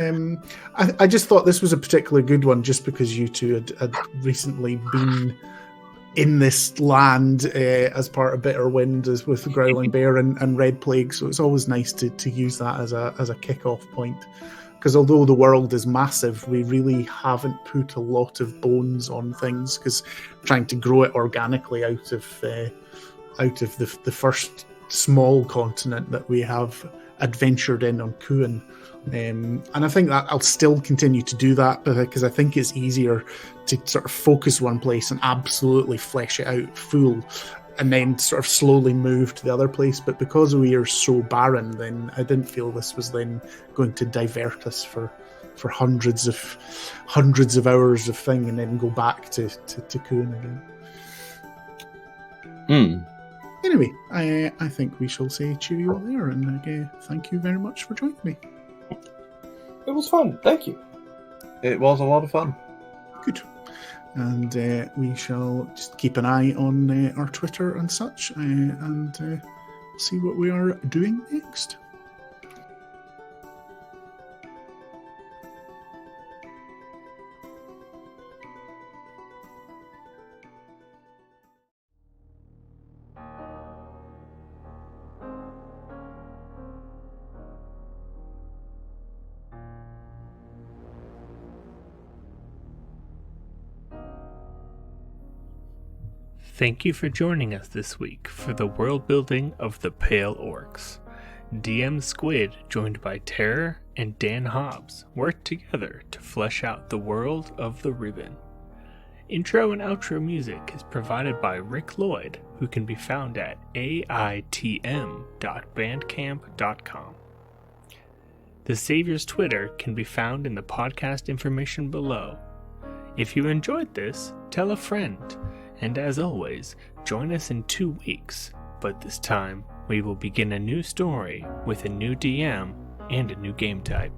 I just thought this was a particularly good one just because you two had recently been in this land as part of Bitter Wind as with the Growling Bear and Red Plague, so it's always nice to use that as a kick-off point. Because although the world is massive, we really haven't put a lot of bones on things because trying to grow it organically out of the first small continent that we have adventured in on Kuan. And I think that I'll still continue to do that because I think it's easier to sort of focus one place and absolutely flesh it out full and then sort of slowly move to the other place. But because we are so barren, then I didn't feel this was then going to divert us for hundreds of hours of thing and then go back to Kuan again. Anyway, I think we shall say cheerio there, and thank you very much for joining me. It was fun. Thank you. It was a lot of fun. Good. And we shall just keep an eye on our Twitter and such, and see what we are doing next. Thank you for joining us this week for the world building of the Pale Orcs. DM Squid, joined by Terror and Dan Hobbs, worked together to flesh out the world of the Ribbon. Intro and outro music is provided by Rick Lloyd, who can be found at aitm.bandcamp.com. The Savior's Twitter can be found in the podcast information below. If you enjoyed this, tell a friend. And as always, join us in 2 weeks, but this time we will begin a new story with a new DM and a new game type.